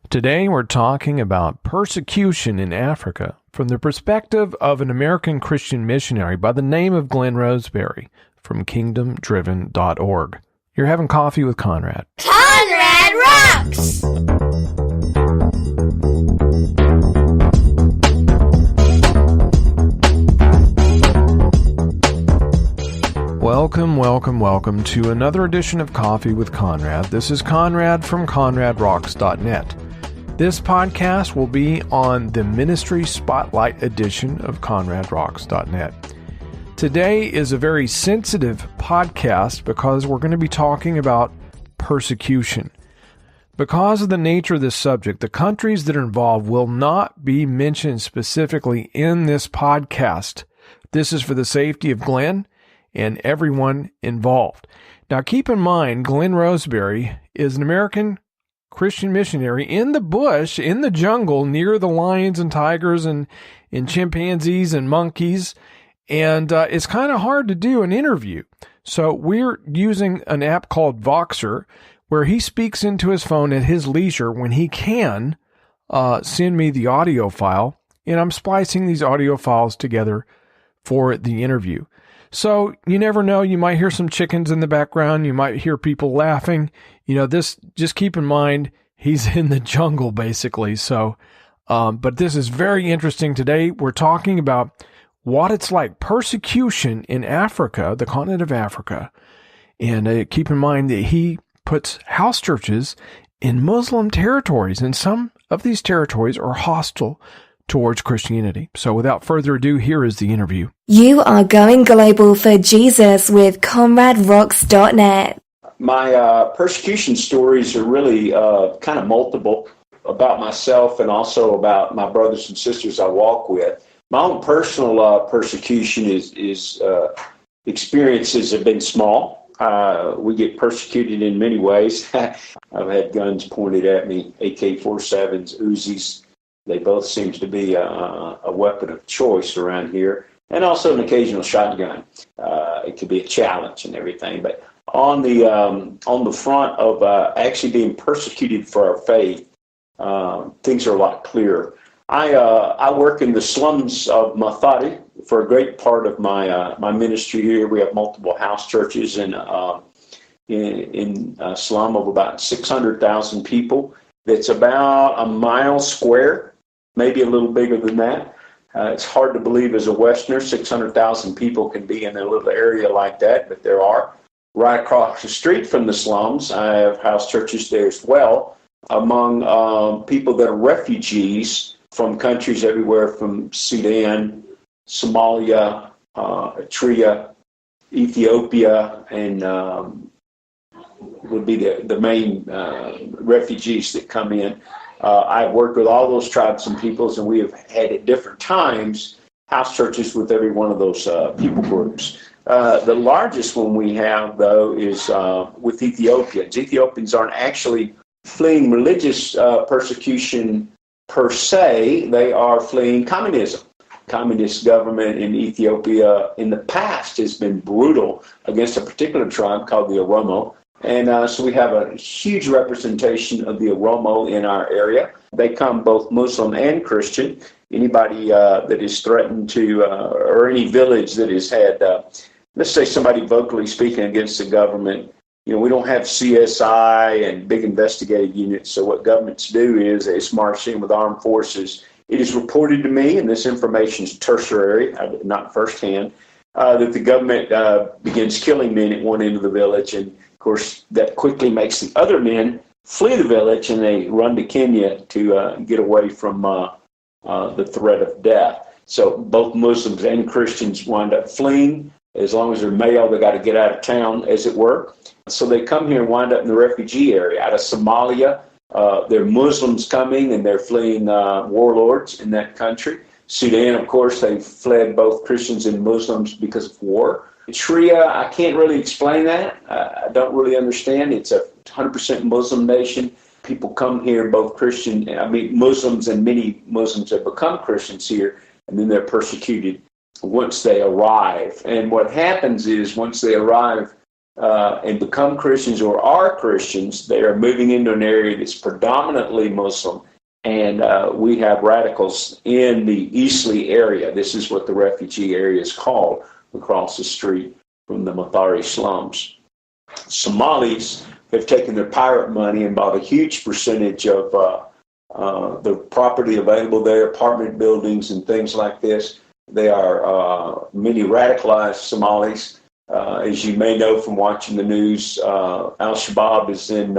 Today we're talking about persecution in Africa from the perspective of an American Christian missionary by the name of Glenn Roseberry from kingdomdriven.org. You're having coffee with Conrad. Conrad rocks! Welcome to another edition of Coffee with Conrad. This is Conrad from ConradRocks.net. This podcast will be on the Ministry Spotlight edition of ConradRocks.net. Today is a very sensitive podcast because we're going to be talking about persecution. Because of the nature of this subject, the countries that are involved will not be mentioned specifically in this podcast. This is for the safety of Glenn and everyone involved. Now keep in mind, Glenn Roseberry is an American Christian missionary in the bush, in the jungle, near the lions and tigers and chimpanzees and monkeys. And it's kind of hard to do an interview. So we're using an app called Voxer, where he speaks into his phone at his leisure when he can send me the audio file. And I'm splicing these audio files together for the interview. So you never know, you might hear some chickens in the background, you might hear people laughing. Just keep in mind, he's in the jungle basically. So, but this is very interesting today. We're talking about what it's like, persecution in Africa, the continent of Africa. And keep in mind that he puts house churches in Muslim territories, and some of these territories are hostile towards Christianity. So without further ado, here is the interview. You are going global for Jesus with ConradRocks.net. My persecution stories are really kind of multiple, about myself and also about my brothers and sisters I walk with. My own personal persecution experiences have been small. We get persecuted in many ways. I've had guns pointed at me, AK-47s, Uzis. They both seem to be a weapon of choice around here, and also an occasional shotgun. It could be a challenge and everything. But on the front of actually being persecuted for our faith, things are a lot clearer. I work in the slums of Mathari for a great part of my ministry here. We have multiple house churches in a slum of about 600,000 people. That's about a mile square, maybe a little bigger than that. It's hard to believe as a Westerner, 600,000 people can be in a little area like that, but there are. Right across the street from the slums, I have house churches there as well, among people that are refugees from countries everywhere from Sudan, Somalia, Eritrea, Ethiopia, and would be the main refugees that come in. I've worked with all those tribes and peoples, and we have had at different times house churches with every one of those people groups. The largest one we have, though, is with Ethiopians. Ethiopians aren't actually fleeing religious persecution per se. They are fleeing communism. Communist government in Ethiopia in the past has been brutal against a particular tribe called the Oromo. And so we have a huge representation of the Oromo in our area. They come both Muslim and Christian. Anybody that is threatened to, or any village that has had, let's say somebody vocally speaking against the government, we don't have CSI and big investigative units. So what governments do is they march in with armed forces. It is reported to me, and this information is tertiary, not firsthand, that the government begins killing men at one end of the village, and of course, that quickly makes the other men flee the village, and they run to Kenya to get away from the threat of death. So both Muslims and Christians wind up fleeing. As long as they're male, they got to get out of town, as it were. So they come here and wind up in the refugee area. Out of Somalia, there are Muslims coming, and they're fleeing warlords in that country. Sudan, of course, they fled both Christians and Muslims because of war. Eritrea, I can't really explain that. I don't really understand. It's a 100% Muslim nation. People come here, both Muslims, and many Muslims have become Christians here, and then they're persecuted once they arrive. And what happens is once they arrive, and become Christians or are Christians, they are moving into an area that's predominantly Muslim. And we have radicals in the Eastleigh area. This is what the refugee area is called, across the street from the Mathari slums. Somalis have taken their pirate money and bought a huge percentage of the property available there, apartment buildings and things like this. They are many radicalized Somalis. As you may know from watching the news, Shabaab is in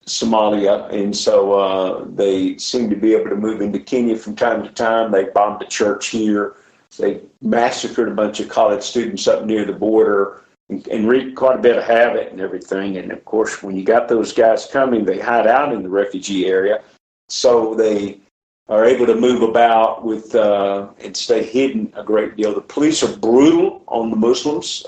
Somalia, and so they seem to be able to move into Kenya from time to time. They bombed a church here. They massacred a bunch of college students up near the border and wreaked quite a bit of havoc and everything. And of course, when you got those guys coming, they hide out in the refugee area, so they are able to move about with and stay hidden a great deal. The police are brutal on the Muslims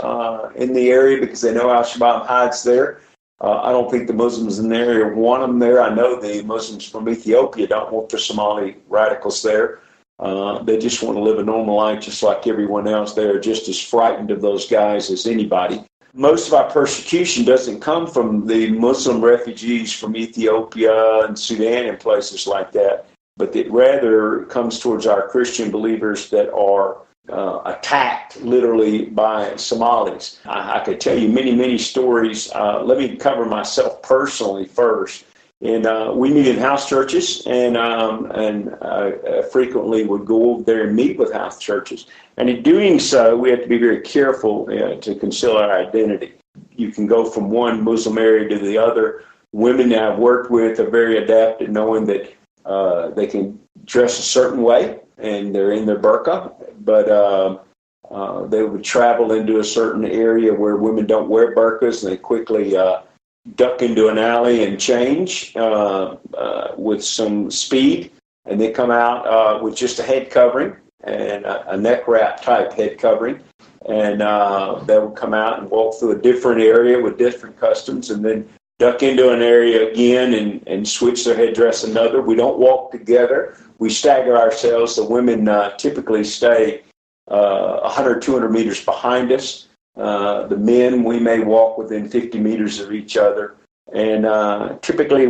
in the area because they know Al-Shabaab hides there. I don't think the Muslims in the area want them there. I know the Muslims from Ethiopia don't want the Somali radicals there. They just want to live a normal life just like everyone else. They are just as frightened of those guys as anybody. Most of our persecution doesn't come from the Muslim refugees from Ethiopia and Sudan and places like that, but it rather comes towards our Christian believers that are attacked literally by Somalis. I could tell you many, many stories. Let me cover myself personally first. And we meet in house churches, and frequently would go over there and meet with house churches. And in doing so, we have to be very careful to conceal our identity. You can go from one Muslim area to the other. Women that I've worked with are very adept at knowing that they can dress a certain way, and they're in their burqa, but they would travel into a certain area where women don't wear burqas, and they quickly duck into an alley and change with some speed, and they come out with just a head covering and a neck wrap type head covering, and they will come out and walk through a different area with different customs, and then duck into an area again and switch their headdress another. We don't walk together. We stagger ourselves. The women typically stay 100, 200 meters behind us. The men, we may walk within 50 meters of each other. And typically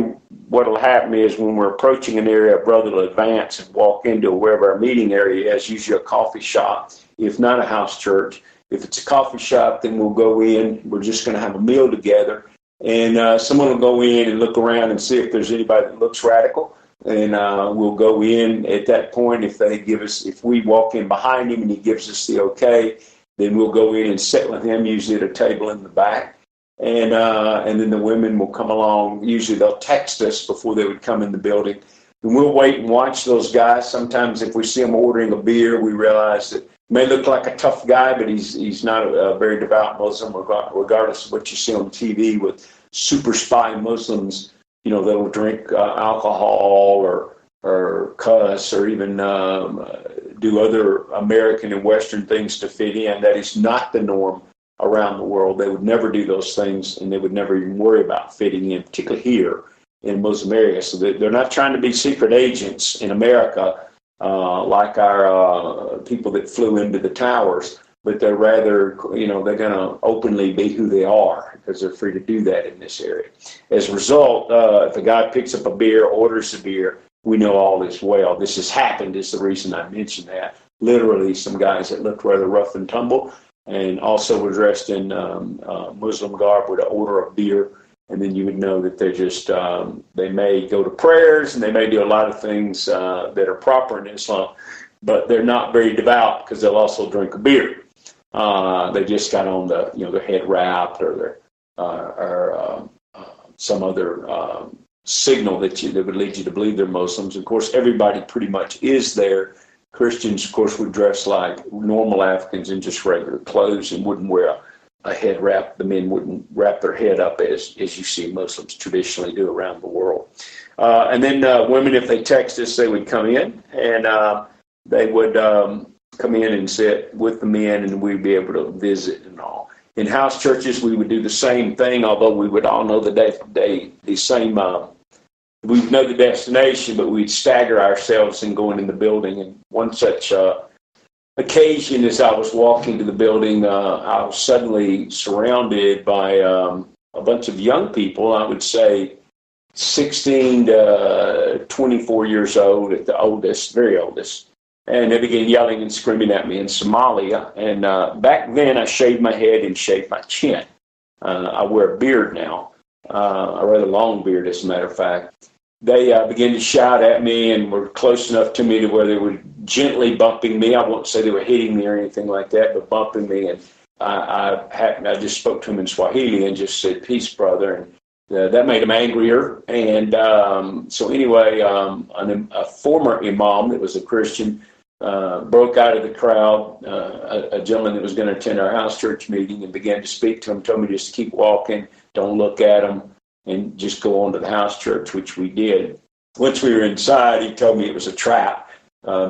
what will happen is when we're approaching an area, a brother will advance and walk into wherever our meeting area is, usually a coffee shop, if not a house church. If it's a coffee shop, then we'll go in. We're just going to have a meal together. And someone will go in and look around and see if there's anybody that looks radical. And we'll go in at that point. If we walk in behind him and he gives us the okay, then we'll go in and sit with him, usually at a table in the back. And then the women will come along. Usually they'll text us before they would come in the building. And we'll wait and watch those guys. Sometimes if we see them ordering a beer, we realize that he may look like a tough guy, but he's not a very devout Muslim, regardless of what you see on TV with super spy Muslims. You know, they'll drink alcohol or cuss or even do other American and Western things to fit in. That is not the norm around the world. They would never do those things, and they would never even worry about fitting in, particularly here in Muslim areas. So they're not trying to be secret agents in America like our people that flew into the towers, but they're rather, they're going to openly be who they are because they're free to do that in this area. As a result, if a guy picks up a beer, orders a beer, we know all is well. This has happened is the reason I mentioned that. Literally, some guys that looked rather rough and tumble and also were dressed in Muslim garb would order a beer, and then you would know that they're just, they may go to prayers and they may do a lot of things that are proper in Islam, but they're not very devout because they'll also drink a beer. They just got on their head wrapped or some other signal that would lead you to believe they're Muslims. Of course, everybody pretty much is there. Christians, of course, would dress like normal Africans in just regular clothes and wouldn't wear a head wrap. The men wouldn't wrap their head up as you see Muslims traditionally do around the world. And then women, if they text us, they would come in and they would come in and sit with the men, and we'd be able to visit and all. In house churches, we would do the same thing, although we would all know we'd know the destination, but we'd stagger ourselves in going in the building. And one such occasion, as I was walking to the building, I was suddenly surrounded by a bunch of young people, I would say 16 to 24 years old at the oldest, very oldest. And they began yelling and screaming at me in Somalia. And back then, I shaved my head and shaved my chin. I wear a beard now, a rather long beard, as a matter of fact. They began to shout at me and were close enough to me to where they were gently bumping me. I won't say they were hitting me or anything like that, but bumping me. And I just spoke to them in Swahili and just said, "Peace, brother." And that made them angrier. And so anyway, a former imam that was a Christian broke out of the crowd, a gentleman that was going to attend our house church meeting, and began to speak to him, told me just to keep walking, don't look at him, and just go on to the house church, which we did. Once we were inside, he told me it was a trap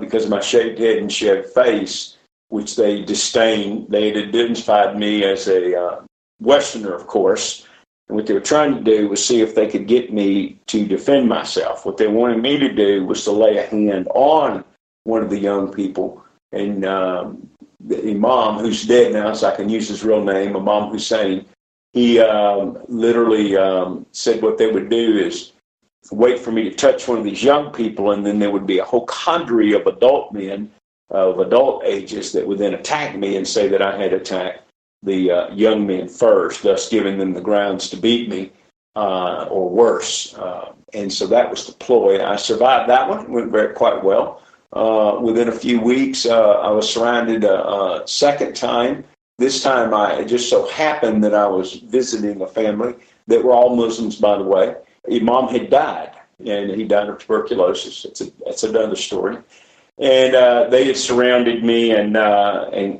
because of my shaved head and shaved face, which they disdained. They had identified me as a Westerner, of course. And what they were trying to do was see if they could get me to defend myself. What they wanted me to do was to lay a hand on one of the young people. And the imam, who's dead now, so I can use his real name, Imam Hussein, he literally said what they would do is wait for me to touch one of these young people, and then there would be a whole cadre of adult men of adult ages that would then attack me and say that I had attacked the young men first, thus giving them the grounds to beat me or worse. And so that was the ploy. I survived that one. It went quite well. Within a few weeks, I was surrounded a second time. This time, it just so happened that I was visiting a family that were all Muslims, by the way. Imam had died, and he died of tuberculosis. That's another story. And they had surrounded me and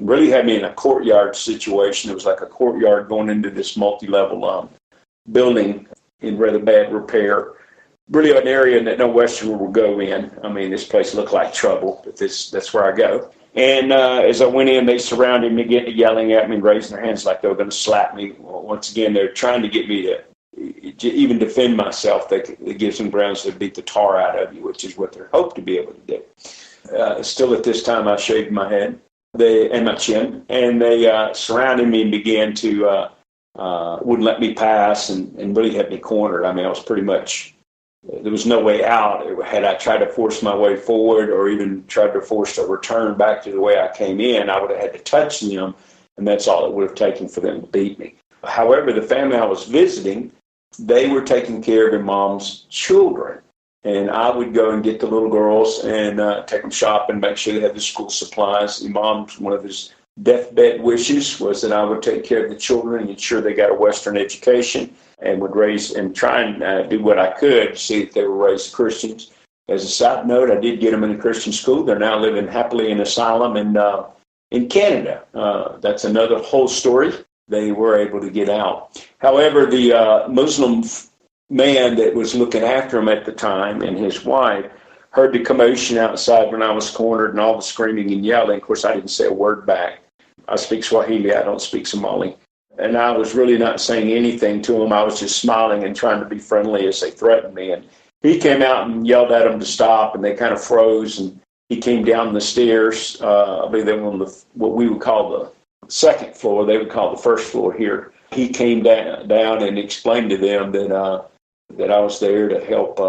really had me in a courtyard situation. It was like a courtyard going into this multi-level building in rather bad repair. Really an area that no Westerner will go in. I mean, this place looked like trouble, but that's where I go. And as I went in, they surrounded me, getting yelling at me and raising their hands like they were going to slap me. Once again, they're trying to get me to even defend myself. It gives them grounds to beat the tar out of you, which is what they're hoped to be able to do. Still at this time, I shaved my head and my chin, and they surrounded me and began to wouldn't let me pass and really had me cornered. I mean, I was pretty much, there was no way out. Had I tried to force my way forward or even tried to force a return back to the way I came in, I would have had to touch them, and that's all it would have taken for them to beat me. However, the family I was visiting, they were taking care of Imam's children. And I would go and get the little girls and take them shopping, make sure they had the school supplies. Imam's, one of his deathbed wishes was that I would take care of the children and ensure they got a Western education, and would raise and try and do what I could to see if they were raised Christians. As a side note, I did get them in a Christian school. They're now living happily in asylum in Canada. That's another whole story. They were able to get out. However, the Muslim man that was looking after him at the time and his wife heard the commotion outside when I was cornered and all the screaming and yelling. Of course, I didn't say a word back. I speak Swahili. I don't speak Somali. And I was really not saying anything to him. I was just smiling and trying to be friendly as they threatened me. And he came out and yelled at them to stop, and they kind of froze. And he came down the stairs. I believe they were on what we would call the second floor. They would call the first floor here. He came down and explained to them that I was there to help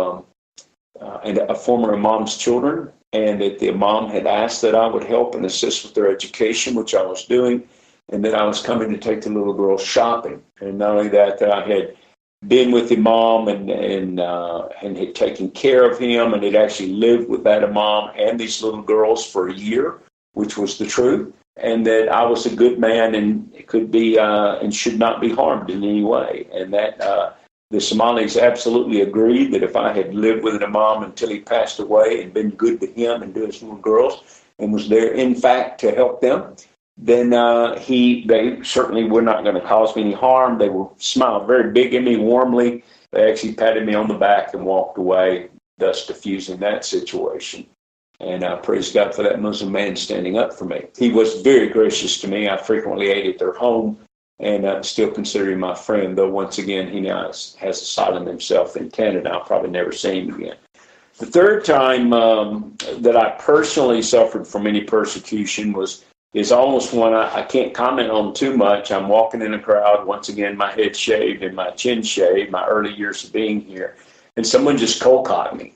and a former imam's children, and that the imam had asked that I would help and assist with their education, which I was doing, and that I was coming to take the little girls shopping. And not only that I had been with Imam and had taken care of him and had actually lived with that Imam and these little girls for a year, which was the truth, and that I was a good man and could be and should not be harmed in any way. And that the Somalis absolutely agreed that if I had lived with an Imam until he passed away and been good to him and to his little girls and was there, in fact, to help them, then they certainly were not going to cause me any harm. They were smiled very big at me, warmly. They actually patted me on the back and walked away, thus diffusing that situation. And I praise God for that Muslim man standing up for me. He was very gracious to me. I frequently ate at their home and still consider him my friend, though once again he now has asylum himself in Canada. I'll probably never see him again. The third time that I personally suffered from any persecution is almost one I can't comment on too much. I'm walking in a crowd, once again, my head shaved and my chin shaved, my early years of being here, and someone just cold-cocked me.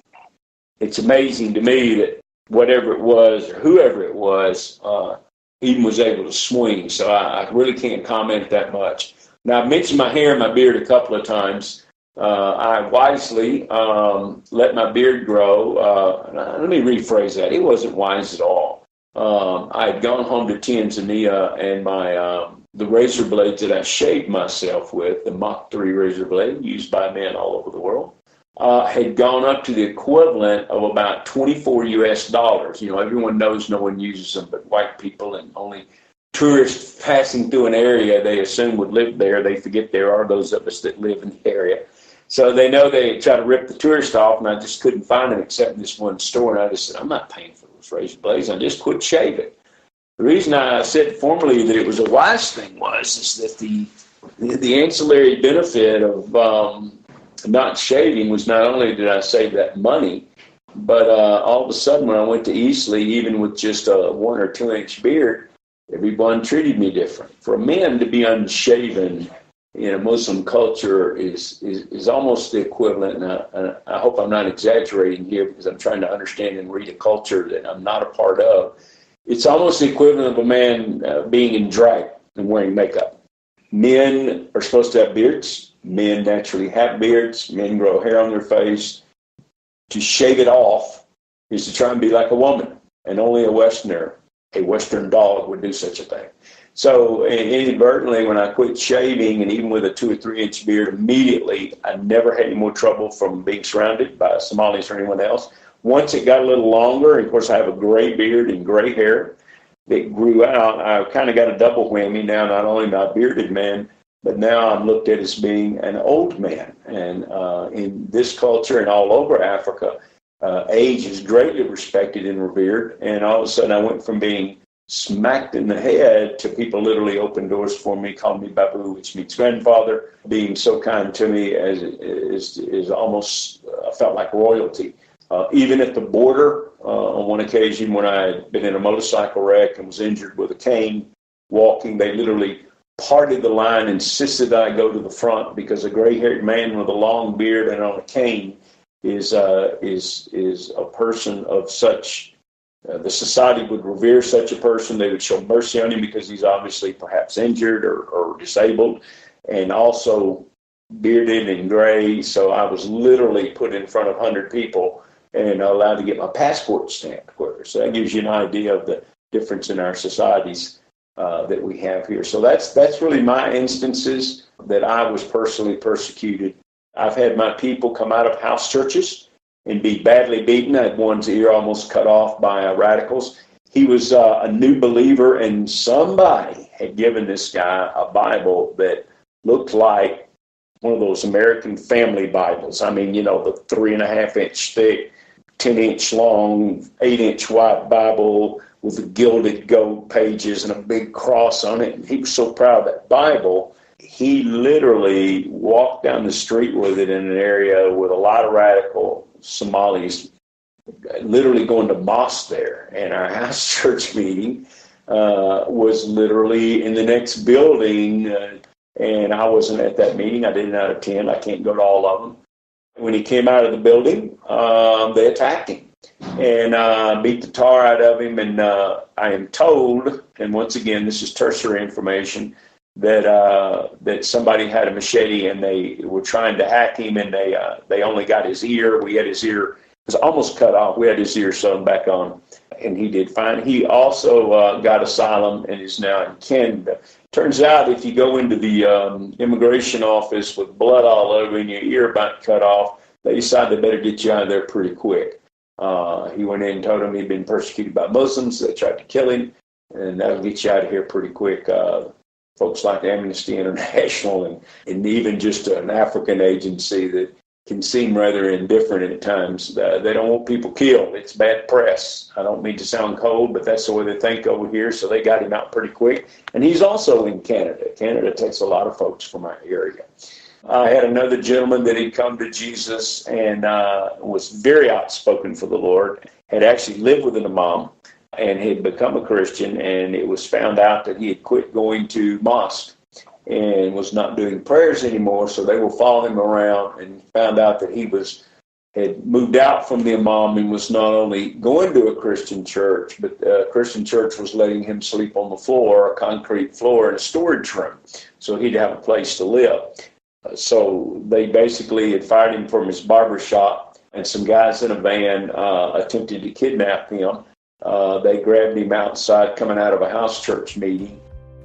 It's amazing to me that whatever it was or whoever it was even was able to swing, so I really can't comment that much. Now, I've mentioned my hair and my beard a couple of times. I wisely let my beard grow. Let me rephrase that. It wasn't wise at all. I had gone home to Tanzania, and the razor blades that I shaved myself with, the Mach 3 razor blade used by men all over the world, had gone up to the equivalent of about $24 US. You know, everyone knows no one uses them but white people, and only tourists passing through an area they assume would live there. They forget there are those of us that live in the area. So they know they try to rip the tourist off, and I just couldn't find them except in this one store. And I just said, I'm not paying for those razor blades. I just quit shaving. The reason I said formally that it was a wise thing is that the ancillary benefit of not shaving was not only did I save that money, but all of a sudden when I went to Eastleigh, even with just a 1 or 2 inch beard, everyone treated me different. For men to be unshaven in a Muslim culture is almost the equivalent, and I hope I'm not exaggerating here because I'm trying to understand and read a culture that I'm not a part of. It's almost the equivalent of a man being in drag and wearing makeup. Men are supposed to have beards. Men naturally have beards. Men grow hair on their face. To shave it off is to try and be like a woman, and only a Western dog would do such a thing. So inadvertently, when I quit shaving, and even with a 2 or 3 inch beard, immediately I never had any more trouble from being surrounded by Somalis or anyone else. Once it got a little longer, and of course I have a gray beard and gray hair that grew out, I kind of got a double whammy now, not only am I a bearded man, but now I'm looked at as being an old man. And in this culture and all over Africa, age is greatly respected and revered. And all of a sudden I went from being smacked in the head to people literally opened doors for me, calling me Babu, which means grandfather, being so kind to me as is almost felt like royalty. Even at the border, on one occasion when I had been in a motorcycle wreck and was injured with a cane, walking, they literally parted the line, insisted that I go to the front because a gray-haired man with a long beard and on a cane is a person of such. The society would revere such a person. They would show mercy on him because he's obviously perhaps injured or disabled, and also bearded and gray. So I was literally put in front of 100 people and allowed to get my passport stamped quicker. So that gives you an idea of the difference in our societies that we have here. So that's really my instances that I was personally persecuted. I've had my people come out of house churches and be badly beaten. I had one's ear almost cut off by radicals. He was a new believer, and somebody had given this guy a Bible that looked like one of those American Family Bibles. I mean, you know, the 3.5 inch thick, 10 inch long, 8 inch wide Bible with the gilded gold pages and a big cross on it. And he was so proud of that Bible, he literally walked down the street with it in an area with a lot of radical Somalis literally going to mosque there. And our house church meeting was literally in the next building, and I wasn't at that meeting. I did not attend. I can't go to all of them. When he came out of the building, they attacked him and beat the tar out of him. And I am told, and once again, this is tertiary information, that somebody had a machete and they were trying to hack him, and they only got his ear. We had his ear, it was almost cut off. We had his ear sewn back on, and he did fine. He also got asylum and is now in Canada. Turns out if you go into the immigration office with blood all over and your ear about cut off, they decide they better get you out of there pretty quick. He went in and told them he'd been persecuted by Muslims. They tried to kill him, and that'll get you out of here pretty quick. Folks like Amnesty International and even just an African agency that can seem rather indifferent at times. They don't want people killed. It's bad press. I don't mean to sound cold, but that's the way they think over here. So they got him out pretty quick. And he's also in Canada. Canada takes a lot of folks from our area. I had another gentleman that had come to Jesus and was very outspoken for the Lord, had actually lived with an imam and had become a Christian, and it was found out that he had quit going to mosque and was not doing prayers anymore, so they will follow him around and found out that he had moved out from the imam and was not only going to a Christian church, but a Christian church was letting him sleep on the floor, a concrete floor in a storage room, so he'd have a place to live. So they basically had fired him from his barber shop, and some guys in a van attempted to kidnap him. They grabbed him outside coming out of a house church meeting,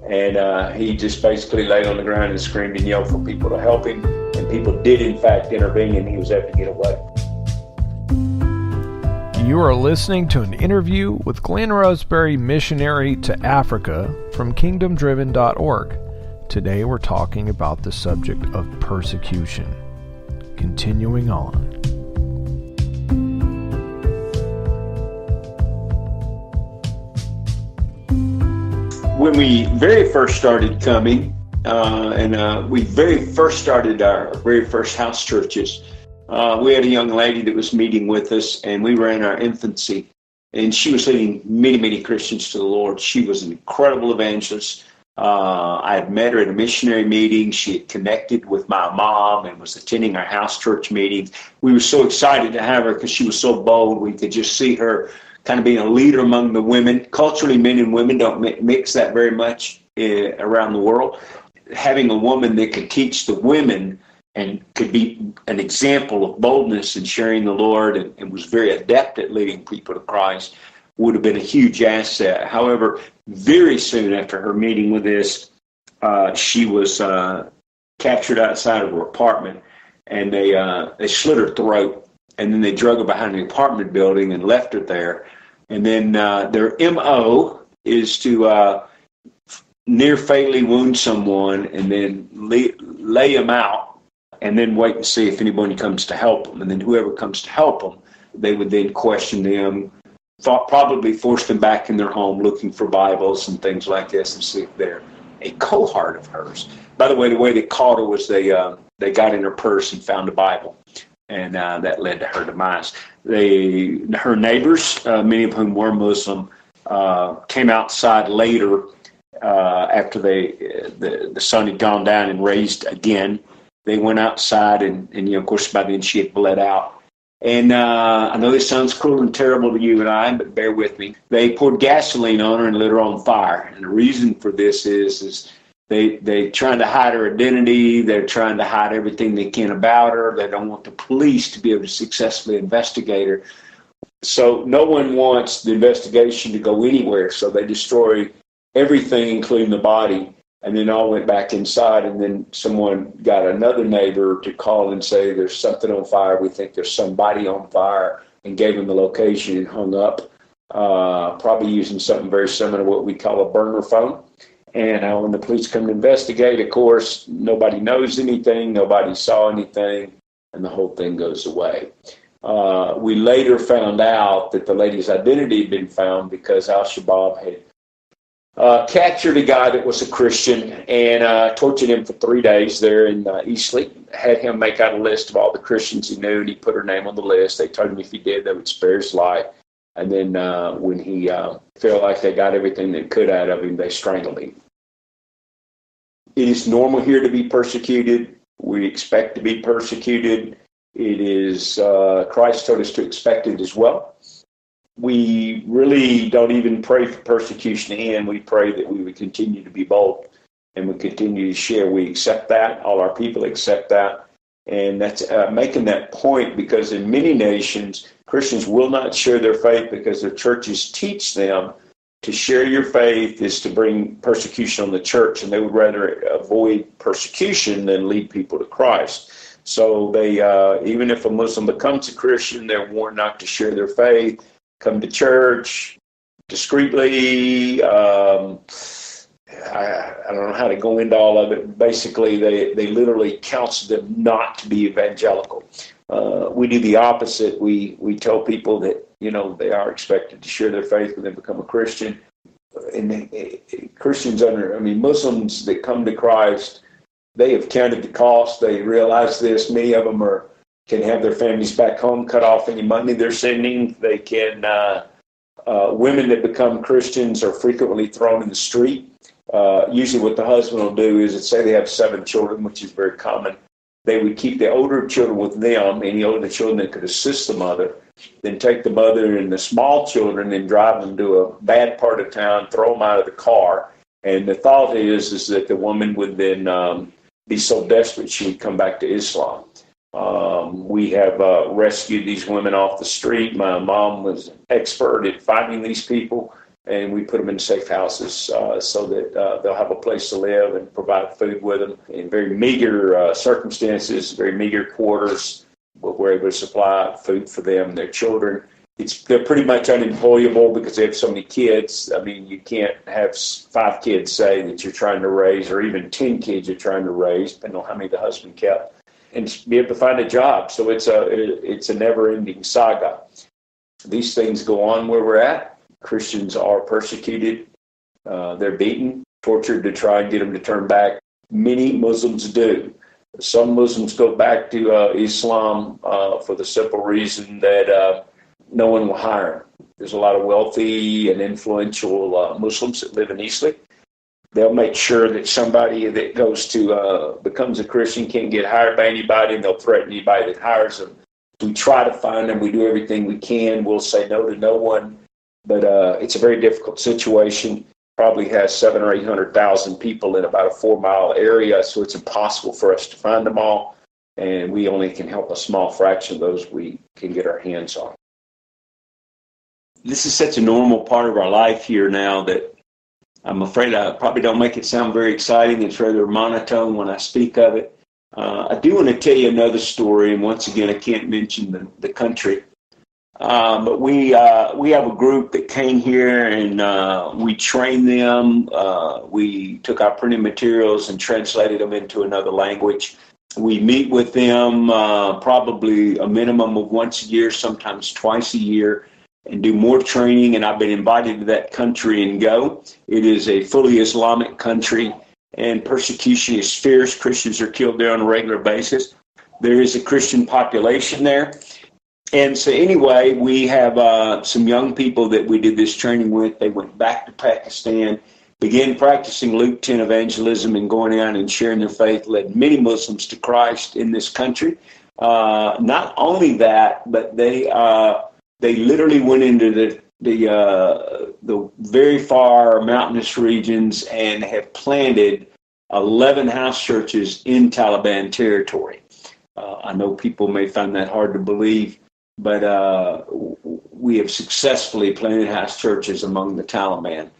and he just basically lay on the ground and screamed and yelled for people to help him, and people did in fact intervene, and he was able to get away. You are listening to an interview with Glenn Roseberry, Missionary to Africa from kingdomdriven.org. Today we're talking about the subject of persecution. Continuing on. When we very first started coming, we very first started our very first house churches, we had a young lady that was meeting with us, and we were in our infancy, and she was leading many, many Christians to the Lord. She was an incredible evangelist. I had met her at a missionary meeting. She had connected with my mom and was attending our house church meetings. We were so excited to have her because she was so bold. We could just see her kind of being a leader among the women. Culturally, men and women don't mix that very much around the world. Having a woman that could teach the women and could be an example of boldness and sharing the Lord and was very adept at leading people to Christ would have been a huge asset. However, very soon after her meeting with this, she was captured outside of her apartment, and they slit her throat, and then they drug her behind the apartment building and left her there. And then their MO is to near fatally wound someone and then lay them out, and then wait and see if anybody comes to help them. And then whoever comes to help them, they would then question them, probably force them back in their home looking for Bibles and things like this and see if they're a cohort of hers. By the way they caught her was they got in her purse and found a Bible, and that led to her demise. Her neighbors, many of whom were Muslim, came outside later after the sun had gone down and raised again. They went outside, and of course, by then she had bled out. And I know this sounds cruel and terrible to you and I, but bear with me. They poured gasoline on her and lit her on fire. And the reason for this is they're trying to hide her identity. They're trying to hide everything they can about her. They don't want the police to be able to successfully investigate her. So no one wants the investigation to go anywhere. So they destroy everything, including the body. And then all went back inside, and then someone got another neighbor to call and say, there's something on fire. We think there's somebody on fire, and gave him the location and hung up, probably using something very similar to what we call a burner phone. And when the police come to investigate, of course, nobody knows anything, nobody saw anything, and the whole thing goes away. We later found out that the lady's identity had been found because Shabaab had captured a guy that was a Christian and tortured him for 3 days there in Eastleigh. Had him make out a list of all the Christians he knew, and he put her name on the list. They told him if he did, they would spare his life. And then when he felt like they got everything they could out of him, they strangled him. It is normal here to be persecuted. We expect to be persecuted. It is, Christ told us to expect it as well. We really don't even pray for persecution to end. We pray that we would continue to be bold and we continue to share. We accept that. All our people accept that. And that's making that point because in many nations, Christians will not share their faith because their churches teach them to share your faith is to bring persecution on the church, and they would rather avoid persecution than lead people to Christ. So they, even if a Muslim becomes a Christian, they're warned not to share their faith, come to church discreetly. I don't know how to go into all of it. Basically, they literally counsel them not to be evangelical. We do the opposite. We tell people that, they are expected to share their faith when they become a Christian. And Muslims that come to Christ They have counted the cost. They realize this. Many of them can have their families back home, cut off any money they're sending. They can, women that become Christians are frequently thrown in the street. Usually what the husband will do is, let's say they have 7 children, which is very common. They would keep the older children with them, any older children that could assist the mother, then take the mother and the small children and drive them to a bad part of town, throw them out of the car. And the thought is that the woman would then be so desperate she would come back to Islam. We have rescued these women off the street. My mom was an expert at finding these people, and we put them in safe houses so that they'll have a place to live and provide food with them in very meager circumstances, very meager quarters. We're able to supply food for them and their children. They're pretty much unemployable because they have so many kids. I mean, you can't have 5 kids, say, that you're trying to raise, or even 10 kids you're trying to raise, depending on how many the husband kept, and be able to find a job. So it's a never-ending saga. These things go on where we're at. Christians are persecuted. They're beaten, tortured to try and get them to turn back. Many Muslims do. Some Muslims go back to Islam for the simple reason that no one will hire them. There's a lot of wealthy and influential Muslims that live in Eastleigh. They'll make sure that somebody that goes to becomes a Christian can't get hired by anybody, and they'll threaten anybody that hires them. We try to find them. We do everything we can. We'll say no to no one, but it's a very difficult situation. Probably has 700,000 or 800,000 people in about a 4-mile area, so it's impossible for us to find them all, and we only can help a small fraction of those we can get our hands on. This is such a normal part of our life here now that I'm afraid I probably don't make it sound very exciting. It's rather monotone when I speak of it. I do want to tell you another story, and once again, I can't mention the country. But we have a group that came here, and we trained them. We took our printed materials and translated them into another language. We meet with them probably a minimum of once a year, sometimes twice a year, and do more training, and I've been invited to that country and go. It is a fully Islamic country, and persecution is fierce. Christians are killed there on a regular basis. There is a Christian population there. And so anyway, we have some young people that we did this training with. They went back to Pakistan, began practicing Luke 10 evangelism and going out and sharing their faith, led many Muslims to Christ in this country. Not only that, but they literally went into the very far mountainous regions and have planted 11 house churches in Taliban territory. I know people may find that hard to believe, but we have successfully planted house churches among the Taliban.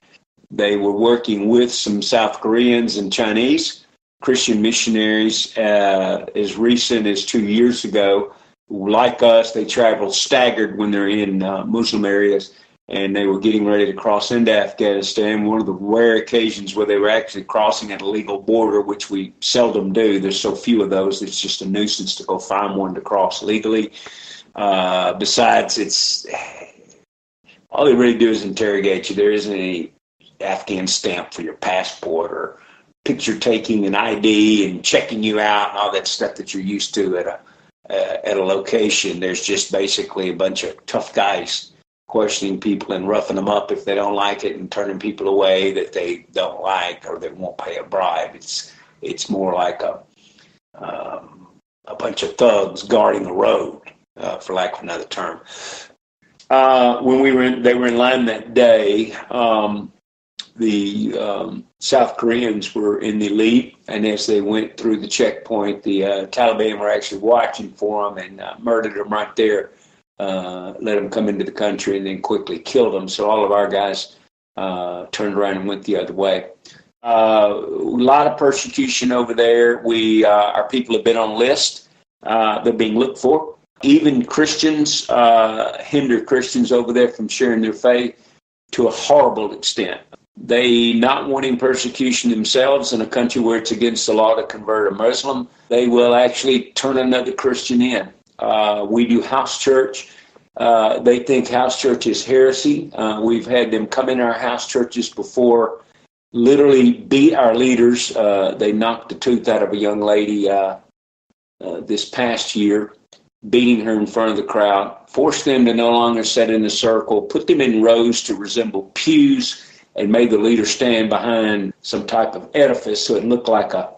They were working with some South Koreans and Chinese Christian missionaries as recent as 2 years ago. Like us, they travel staggered when they're in Muslim areas, and they were getting ready to cross into Afghanistan. One of the rare occasions where they were actually crossing at a legal border, which we seldom do. There's so few of those, it's just a nuisance to go find one to cross legally. Besides, all they really do is interrogate you. There isn't any Afghan stamp for your passport or picture taking an ID and checking you out and all that stuff that you're used to at a location. There's just basically a bunch of tough guys questioning people and roughing them up if they don't like it and turning people away that they don't like or that won't pay a bribe. It's more like a bunch of thugs guarding the road, for lack of another term. When they were in line that day, the South Koreans were in the lead, and as they went through the checkpoint, the Taliban were actually watching for them and murdered them right there, let them come into the country, and then quickly killed them. So all of our guys turned around and went the other way. A lot of persecution over there. Our people have been on list. They're being looked for. Even Christians hinder Christians over there from sharing their faith to a horrible extent. They, not wanting persecution themselves in a country where it's against the law to convert a Muslim, they will actually turn another Christian in. We do house church. They think house church is heresy. We've had them come in our house churches before, literally beat our leaders. They knocked the tooth out of a young lady this past year, beating her in front of the crowd, forced them to no longer sit in a circle, put them in rows to resemble pews, and made the leader stand behind some type of edifice so it looked like a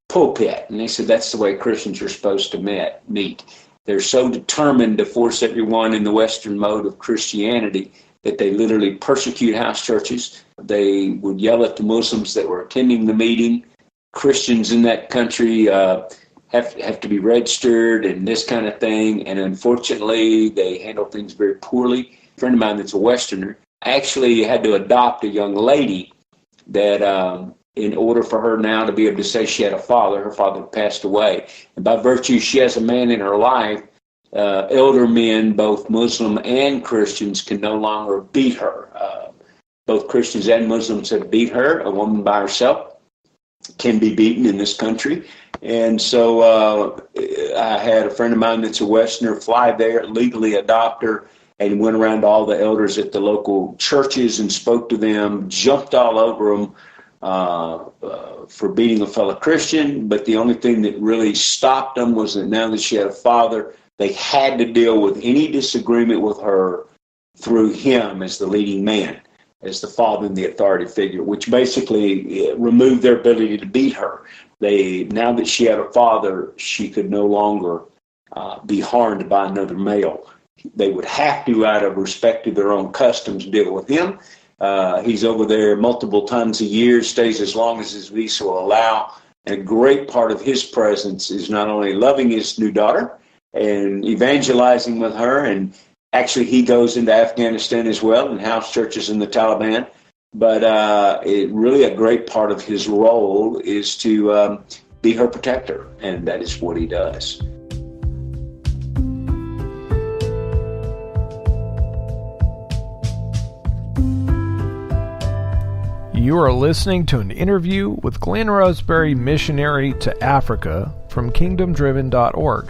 pulpit. And they said that's the way Christians are supposed to meet. They're so determined to force everyone in the Western mode of Christianity that they literally persecute house churches. They would yell at the Muslims that were attending the meeting. Christians in that country have to be registered and this kind of thing. And unfortunately, they handle things very poorly. A friend of mine that's a Westerner actually had to adopt a young lady that in order for her now to be able to say she had a father, her father passed away. And by virtue, she has a man in her life. Elder men, both Muslim and Christians, can no longer beat her. Both Christians and Muslims have beat her. A woman by herself can be beaten in this country. And so I had a friend of mine that's a Westerner fly there, legally adopt her, and went around to all the elders at the local churches and spoke to them, jumped all over them for beating a fellow Christian. But the only thing that really stopped them was that now that she had a father, they had to deal with any disagreement with her through him as the leading man, as the father and the authority figure, which basically removed their ability to beat her. Now that she had a father, she could no longer be harmed by another male. They would have to, out of respect to their own customs, deal with him. He's over there multiple times a year, stays as long as his visa will allow. And a great part of his presence is not only loving his new daughter and evangelizing with her, and actually he goes into Afghanistan as well and house churches in the Taliban. But really a great part of his role is to be her protector, and that is what he does. You are listening to an interview with Glenn Roseberry, Missionary to Africa from kingdomdriven.org.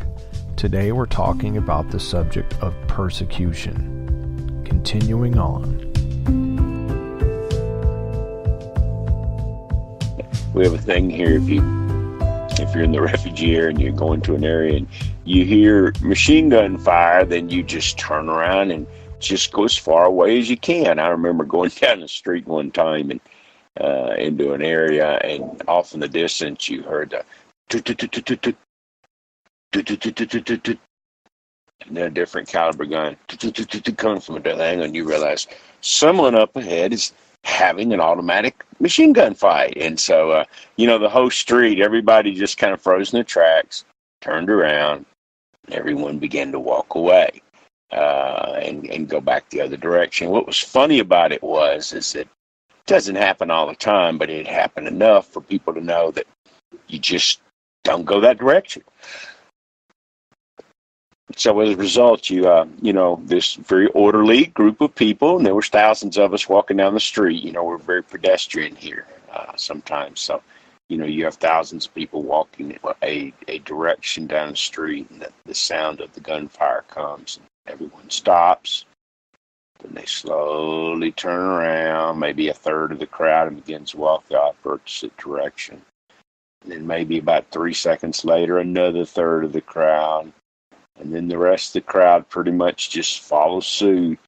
Today we're talking about the subject of persecution. Continuing on. We have a thing here, if you're in the refugee area and you're going to an area and you hear machine gun fire, then you just turn around and just go as far away as you can. I remember going down the street one time and into an area, and off in the distance you heard the and then a different caliber gun coming from a thing, and you realize someone up ahead is having an automatic machine gun fight. And so, the whole street, everybody just kind of froze in their tracks, turned around, and everyone began to walk away and go back the other direction. What was funny about it is that it doesn't happen all the time, but it happened enough for people to know that you just don't go that direction. So as a result, this very orderly group of people, and there was thousands of us walking down the street. We're very pedestrian here sometimes. So, you have thousands of people walking a direction down the street, and the sound of the gunfire comes, and everyone stops. Then they slowly turn around, maybe a third of the crowd, and begins to walk the opposite direction. And then maybe about 3 seconds later, another third of the crowd. And then the rest of the crowd pretty much just follows suit.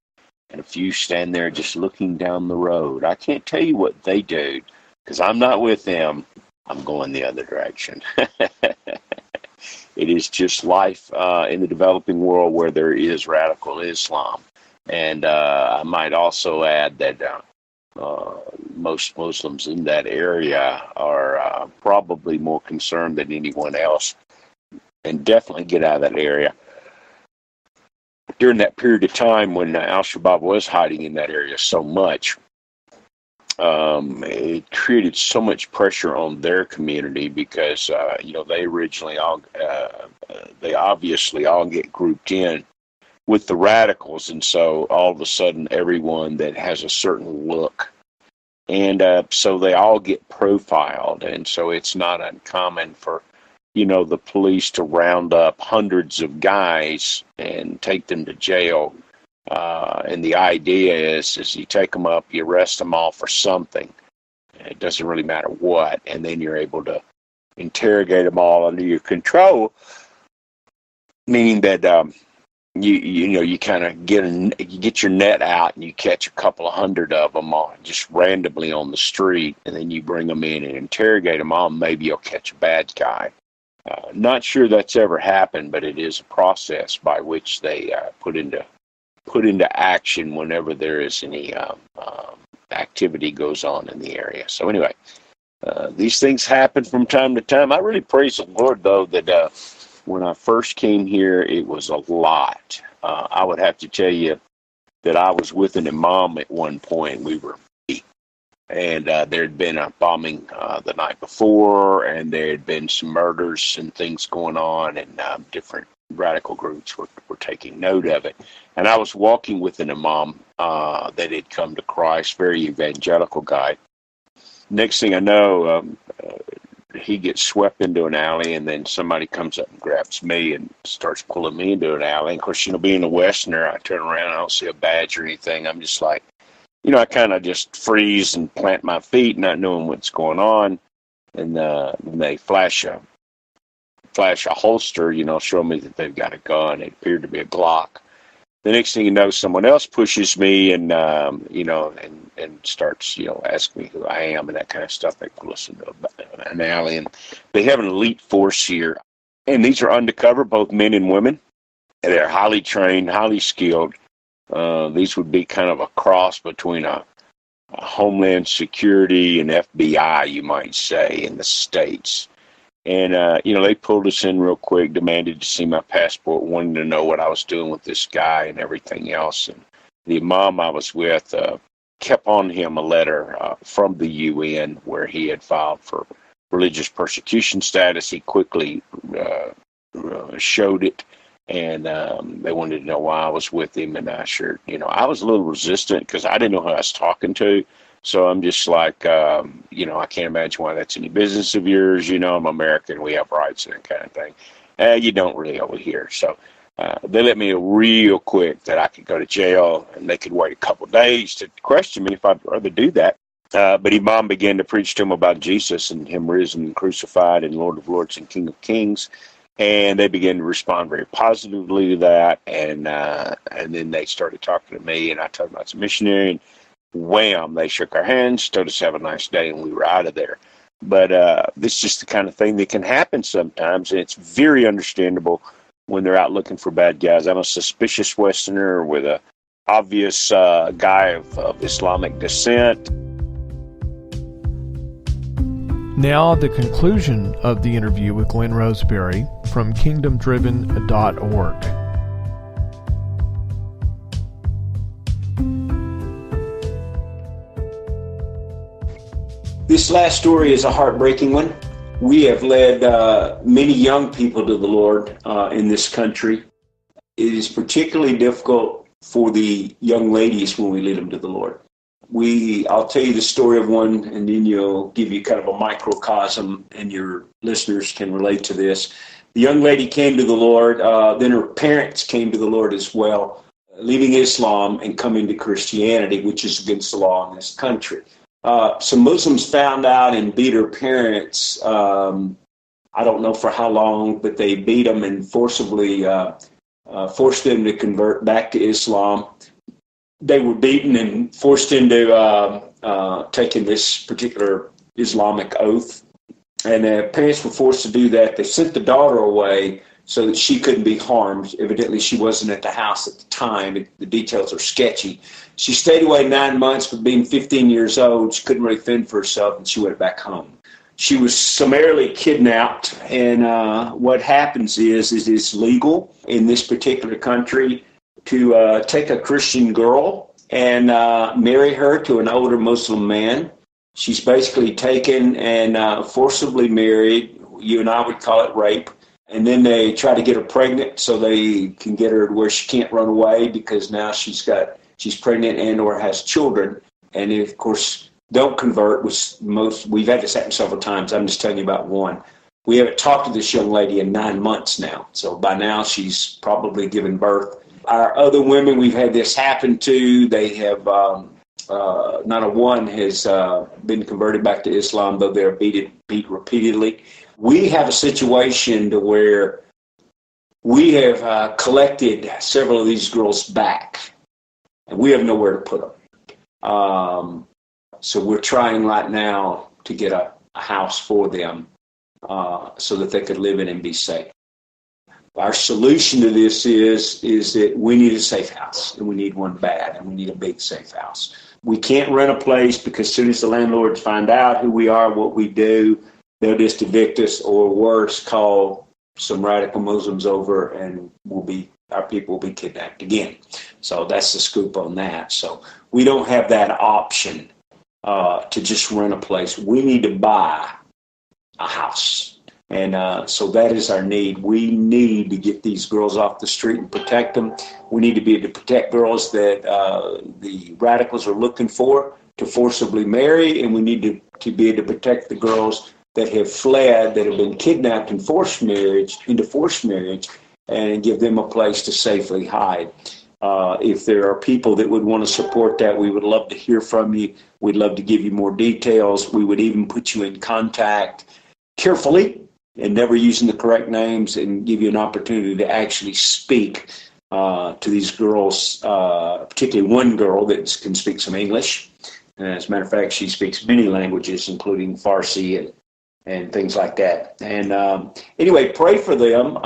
And a few stand there just looking down the road. I can't tell you what they do, because I'm not with them. I'm going the other direction. It is just life in the developing world where there is radical Islam. And I might also add that most Muslims in that area are probably more concerned than anyone else, and definitely get out of that area. During that period of time when Al-Shabaab was hiding in that area so much, it created so much pressure on their community because, they originally they obviously all get grouped in with the radicals. And so all of a sudden, everyone that has a certain look, and so they all get profiled. And so it's not uncommon for the police to round up hundreds of guys and take them to jail. And the idea is you take them up, you arrest them all for something. It doesn't really matter what. And then you're able to interrogate them all under your control, meaning that you kind of get your net out and you catch a couple of hundred of them just randomly on the street, and then you bring them in and interrogate them all. Maybe you'll catch a bad guy. Not sure that's ever happened, but it is a process by which they put into action whenever there is any activity goes on in the area. So anyway, these things happen from time to time. I really praise the Lord, though, that when I first came here, it was a lot. I would have to tell you that I was with an imam at one point. We were, and there had been a bombing the night before, and there had been some murders and things going on, and different radical groups were taking note of it. And I was walking with an imam that had come to Christ, very evangelical guy. Next thing I know, he gets swept into an alley, and then somebody comes up and grabs me and starts pulling me into an alley. And of course, being a Westerner, I turn around, I don't see a badge or anything. I'm just like, I kind of just freeze and plant my feet, not knowing what's going on. And they flash a holster, show me that they've got a gun. It appeared to be a Glock. The next thing you know, someone else pushes me and starts, asking me who I am and that kind of stuff. They pull us into an alley, and they have an elite force here. And these are undercover, both men and women. And they're highly trained, highly skilled. These would be kind of a cross between a Homeland Security and FBI, you might say, in the States. And, they pulled us in real quick, demanded to see my passport, wanted to know what I was doing with this guy and everything else. And the imam I was with kept on him a letter from the UN where he had filed for religious persecution status. He quickly showed it, and they wanted to know why I was with him. And I sure, I was a little resistant because I didn't know who I was talking to. So I'm just like, I can't imagine why that's any business of yours. I'm American. We have rights and that kind of thing. You don't really over here. So they let me know real quick that I could go to jail, and they could wait a couple of days to question me if I'd rather do that. But Imam began to preach to him about Jesus and him risen and crucified and Lord of Lords and King of Kings. And they began to respond very positively to that. And then they started talking to me, and I told them I was a missionary, and wham, they shook our hands, told us have a nice day, and we were out of there. But this is just the kind of thing that can happen sometimes, and it's very understandable when they're out looking for bad guys. I'm a suspicious Westerner with a obvious guy of Islamic descent. Now the conclusion of the interview with Glenn Roseberry from kingdomdriven.org. This last story is a heartbreaking one. We have led many young people to the Lord in this country. It is particularly difficult for the young ladies when we lead them to the Lord. I'll tell you the story of one, and then you'll give you kind of a microcosm, and your listeners can relate to this. The young lady came to the Lord, then her parents came to the Lord as well, leaving Islam and coming to Christianity, which is against the law in this country. Some Muslims found out and beat her parents. I don't know for how long, but they beat them and forcibly forced them to convert back to Islam. They were beaten and forced into taking this particular Islamic oath. And the parents were forced to do that. They sent the daughter away so that she couldn't be harmed. Evidently, she wasn't at the house at the time. The details are sketchy. She stayed away 9 months, but being 15 years old, she couldn't really fend for herself, and she went back home. She was summarily kidnapped, and what happens is it's legal in this particular country to take a Christian girl and marry her to an older Muslim man. She's basically taken and forcibly married. You and I would call it rape. And then they try to get her pregnant so they can get her to where she can't run away, because now she's pregnant and or has children. And of course, don't convert. We've had this happen several times. I'm just telling you about one. We haven't talked to this young lady in 9 months now. So by now she's probably given birth. Our other women we've had this happen to, they have not a one has been converted back to Islam, though they're beat repeatedly. We have a situation to where we have collected several of these girls back, and we have nowhere to put them. So we're trying right now to get a house for them so that they could live in and be safe. Our solution to this is that we need a safe house, and we need one bad, and we need a big safe house. We can't rent a place because as soon as the landlords find out who we are, what we do, they'll just evict us, or worse, call some radical Muslims over, and our people will be kidnapped again. So that's the scoop on that. So we don't have that option to just rent a place. We need to buy a house. And so that is our need. We need to get these girls off the street and protect them. We need to be able to protect girls that the radicals are looking for to forcibly marry, and we need to be able to protect the girls that have fled, that have been kidnapped into forced marriage, and give them a place to safely hide. If there are people that would want to support that, we would love to hear from you. We'd love to give you more details. We would even put you in contact carefully and never using the correct names, and give you an opportunity to actually speak to these girls, particularly one girl that can speak some English. And as a matter of fact, she speaks many languages, including Farsi and things like that. And anyway, pray for them.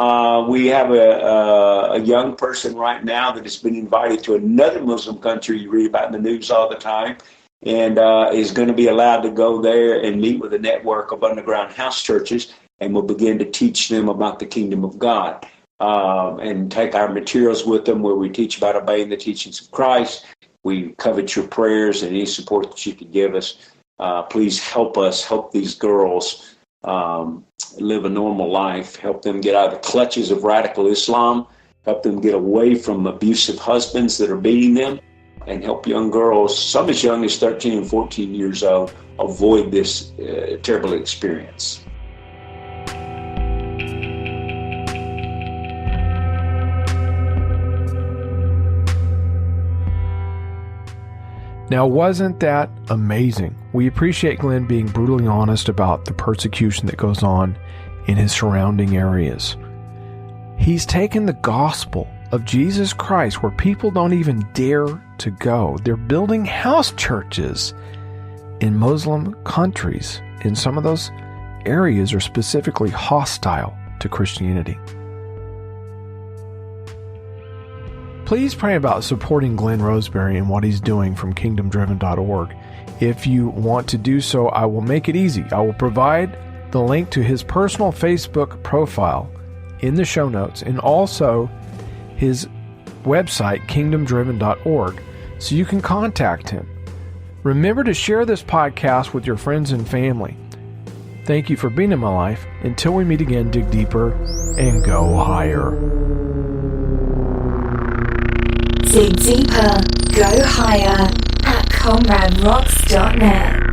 We have a young person right now that has been invited to another Muslim country you read about in the news all the time, and is going to be allowed to go there and meet with a network of underground house churches, and we'll begin to teach them about the kingdom of God, and take our materials with them where we teach about obeying the teachings of Christ. We covet your prayers and any support that you can give us. Please help us, help these girls live a normal life, help them get out of the clutches of radical Islam, help them get away from abusive husbands that are beating them, and help young girls, some as young as 13 and 14 years old, avoid this terrible experience. Now, wasn't that amazing? We appreciate Glenn being brutally honest about the persecution that goes on in his surrounding areas. He's taken the gospel of Jesus Christ where people don't even dare to go. They're building house churches in Muslim countries, and some of those areas are specifically hostile to Christianity. Please pray about supporting Glenn Roseberry and what he's doing from kingdomdriven.org. If you want to do so, I will make it easy. I will provide the link to his personal Facebook profile in the show notes, and also his website, kingdomdriven.org, so you can contact him. Remember to share this podcast with your friends and family. Thank you for being in my life. Until we meet again, dig deeper and go higher. Dig deeper, go higher at comraderocks.net.